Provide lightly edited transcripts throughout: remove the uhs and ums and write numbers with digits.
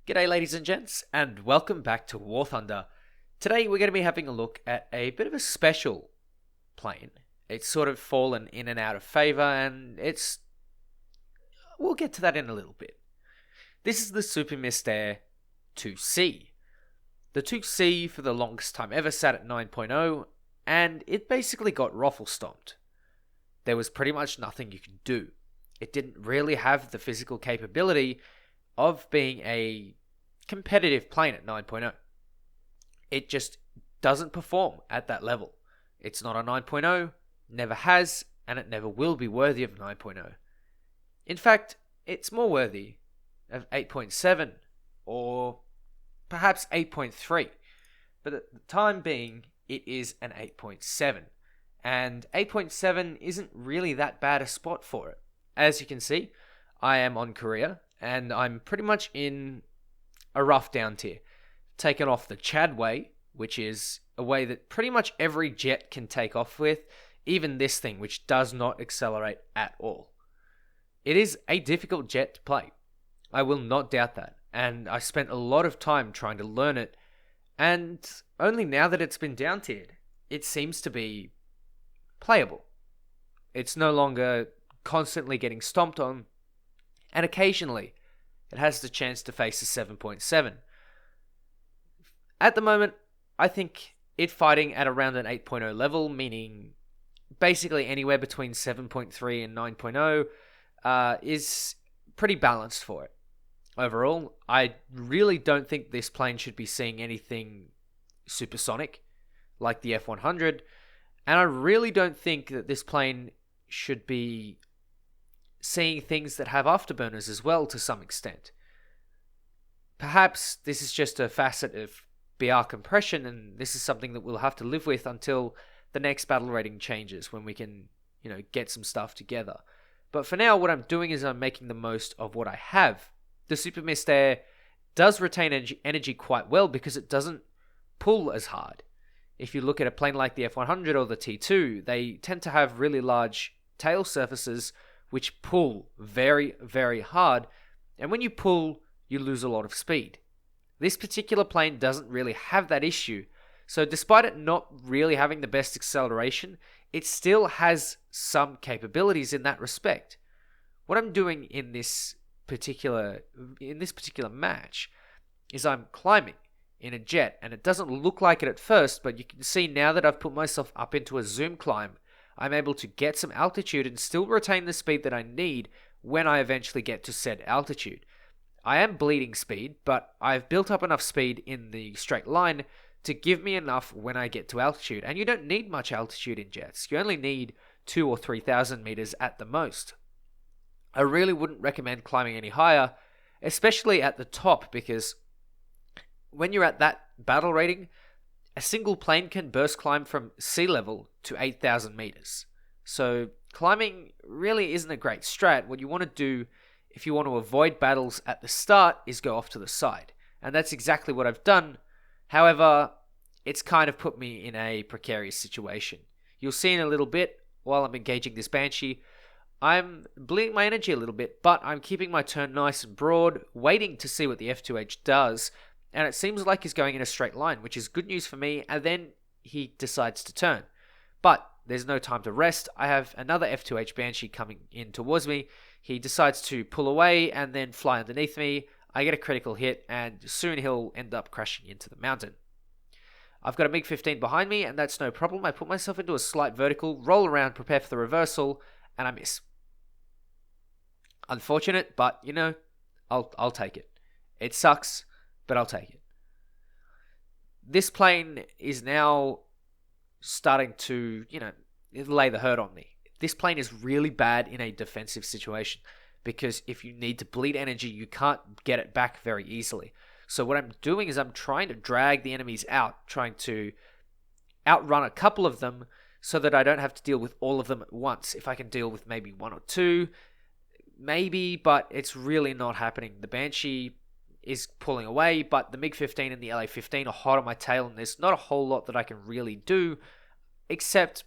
G'day ladies and gents, and welcome back to War Thunder. Today we're going to be having a look at a bit of a special plane. It's sort of fallen in and out of favour, and we'll get to that in a little bit. This is the Super Mystere 2C. The 2C for the longest time ever sat at 9.0, and it basically got raffle stomped. There was pretty much nothing you could do. It didn't really have the physical capability of being a competitive plane at 9.0. It just doesn't perform at that level. It's not a 9.0, never has, and it never will be worthy of 9.0. In fact, it's more worthy of 8.7 or perhaps 8.3. But at the time being, it is an 8.7. And 8.7 isn't really that bad a spot for it. As you can see, I am on Korea, and I'm pretty much in a rough down tier. Taken off the Chad way, which is a way that pretty much every jet can take off with, even this thing, which does not accelerate at all. It is a difficult jet to play. I will not doubt that, and I spent a lot of time trying to learn it, and only now that it's been down tiered, it seems to be playable. It's no longer constantly getting stomped on, and occasionally it has the chance to face a 7.7. At the moment, I think it fighting at around an 8.0 level, meaning basically anywhere between 7.3 and 9.0, is pretty balanced for it. Overall, I really don't think this plane should be seeing anything supersonic like the F100, and I really don't think that this plane should be seeing things that have afterburners as well to some extent. Perhaps this is just a facet of BR compression, and this is something that we'll have to live with until the next battle rating changes, when we can, get some stuff together. But for now, what I'm doing is I'm making the most of what I have. The Super Mystere does retain energy quite well because it doesn't pull as hard. If you look at a plane like the F100 or the T2, they tend to have really large tail surfaces which pull very, very hard, and when you pull, you lose a lot of speed. This particular plane doesn't really have that issue, so despite it not really having the best acceleration, it still has some capabilities in that respect. What I'm doing in this particular match is I'm climbing in a jet, and it doesn't look like it at first, but you can see now that I've put myself up into a zoom climb, I'm able to get some altitude and still retain the speed that I need when I eventually get to said altitude. I am bleeding speed, but I've built up enough speed in the straight line to give me enough when I get to altitude. And you don't need much altitude in jets. You only need 2,000 or 3,000 meters at the most. I really wouldn't recommend climbing any higher, especially at the top, because when you're at that battle rating, a single plane can burst climb from sea level to 8,000 meters. So climbing really isn't a great strat. What you want to do if you want to avoid battles at the start is go off to the side. And that's exactly what I've done. However, it's kind of put me in a precarious situation. You'll see in a little bit, while I'm engaging this Banshee, I'm bleeding my energy a little bit, but I'm keeping my turn nice and broad, waiting to see what the F2H does. And it seems like he's going in a straight line, which is good news for me, and then he decides to turn. But there's no time to rest. I have another F2H Banshee coming in towards me. He decides to pull away and then fly underneath me. I get a critical hit, and soon he'll end up crashing into the mountain. I've got a MiG-15 behind me, and that's no problem. I put myself into a slight vertical, roll around, prepare for the reversal, and I miss. Unfortunate, but, I'll take it. It sucks, but I'll take it. This plane is now starting to, lay the hurt on me. This plane is really bad in a defensive situation, because if you need to bleed energy, you can't get it back very easily. So what I'm doing is I'm trying to drag the enemies out, trying to outrun a couple of them so that I don't have to deal with all of them at once. If I can deal with maybe one or two, maybe, but it's really not happening. The Banshee is pulling away, but the MiG-15 and the LA-15 are hot on my tail, and there's not a whole lot that I can really do except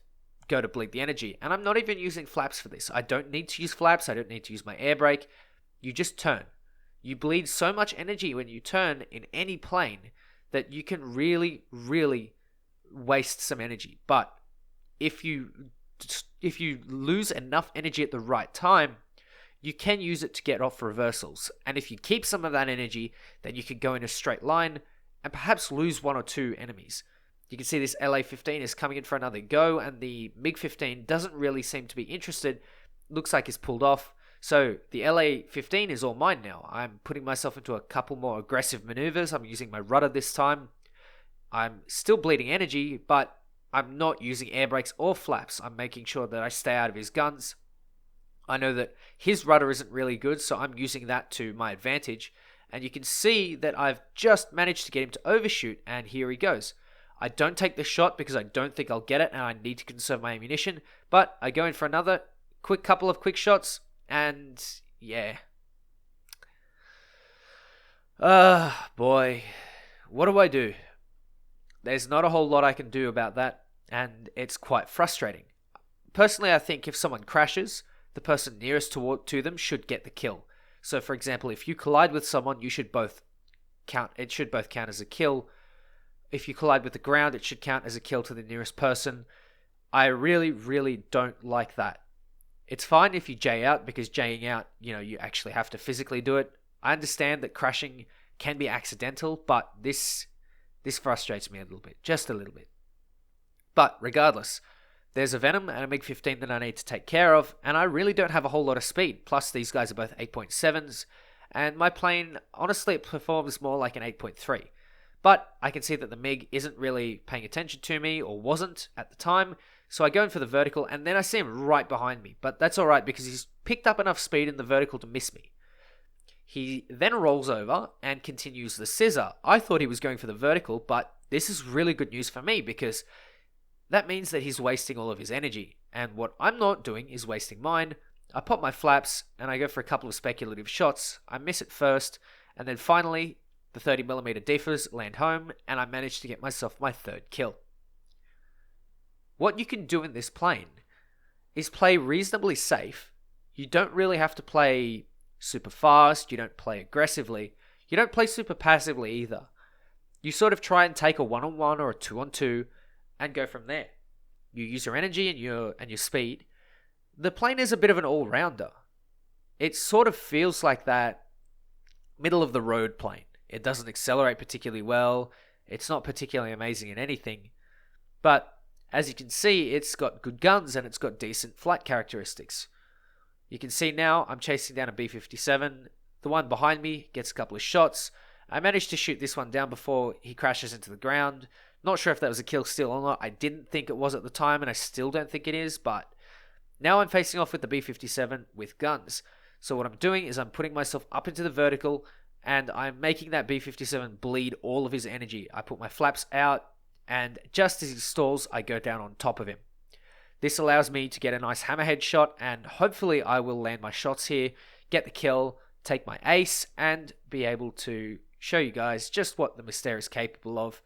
go to bleed the energy. And I'm not even using flaps for this. I don't need to use flaps. I don't need to use my air brake. You just turn. You bleed so much energy when you turn in any plane that you can really, really waste some energy. But if you lose enough energy at the right time, you can use it to get off reversals. And if you keep some of that energy, then you can go in a straight line and perhaps lose one or two enemies. You can see this LA-15 is coming in for another go, and the MiG-15 doesn't really seem to be interested. Looks like it's pulled off. So the LA-15 is all mine now. I'm putting myself into a couple more aggressive maneuvers. I'm using my rudder this time. I'm still bleeding energy, but I'm not using air brakes or flaps. I'm making sure that I stay out of his guns. I know that his rudder isn't really good, so I'm using that to my advantage. And you can see that I've just managed to get him to overshoot, and here he goes. I don't take the shot because I don't think I'll get it, and I need to conserve my ammunition. But I go in for another couple of quick shots, and yeah. Boy. What do I do? There's not a whole lot I can do about that, and it's quite frustrating. Personally, I think if someone crashes, the person nearest to them should get the kill. So, for example, if you collide with someone, it should both count as a kill. If you collide with the ground, it should count as a kill to the nearest person. I really, really don't like that. It's fine if you J out, because Jing out, you actually have to physically do it. I understand that crashing can be accidental, but this frustrates me a little bit, just a little bit. But regardless, there's a Venom and a MiG-15 that I need to take care of, and I really don't have a whole lot of speed. Plus, these guys are both 8.7s, and my plane, honestly, it performs more like an 8.3. But I can see that the MiG isn't really paying attention to me, or wasn't at the time, so I go in for the vertical, and then I see him right behind me. But that's alright, because he's picked up enough speed in the vertical to miss me. He then rolls over and continues the scissor. I thought he was going for the vertical, but this is really good news for me, because that means that he's wasting all of his energy. And what I'm not doing is wasting mine. I pop my flaps, and I go for a couple of speculative shots. I miss it first, and then finally, the 30mm defers land home, and I manage to get myself my third kill. What you can do in this plane is play reasonably safe. You don't really have to play super fast, you don't play aggressively, you don't play super passively either. You sort of try and take a 1-on-1 or a 2-on-2 and go from there. You use your energy and your speed. The plane is a bit of an all-rounder. It sort of feels like that middle of the road plane. It doesn't accelerate particularly well. It's not particularly amazing in anything. But as you can see, it's got good guns and it's got decent flight characteristics. You can see now I'm chasing down a B-57. The one behind me gets a couple of shots. I managed to shoot this one down before he crashes into the ground. Not sure if that was a kill steal or not. I didn't think it was at the time, and I still don't think it is, but now I'm facing off with the B-57 with guns. So what I'm doing is I'm putting myself up into the vertical, and I'm making that B-57 bleed all of his energy. I put my flaps out, and just as he stalls, I go down on top of him. This allows me to get a nice hammerhead shot, and hopefully I will land my shots here, get the kill, take my ace, and be able to show you guys just what the Mystere is capable of.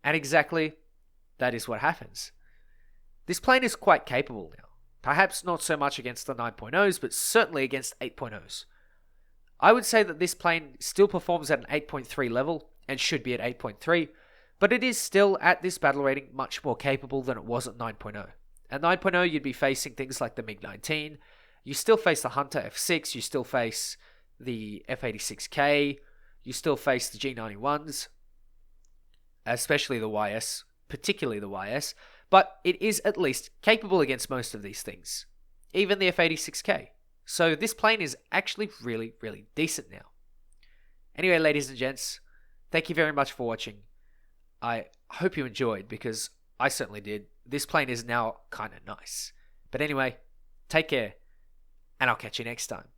And exactly, that is what happens. This plane is quite capable now. Perhaps not so much against the 9.0s, but certainly against 8.0s. I would say that this plane still performs at an 8.3 level, and should be at 8.3, but it is still, at this battle rating, much more capable than it was at 9.0. At 9.0, you'd be facing things like the MiG-19, you still face the Hunter F6, you still face the F-86K, you still face the G91s, especially the YS, particularly the YS, but it is at least capable against most of these things, even the F-86K. So this plane is actually really, really decent now. Anyway, ladies and gents, thank you very much for watching. I hope you enjoyed, because I certainly did. This plane is now kind of nice. But anyway, take care, and I'll catch you next time.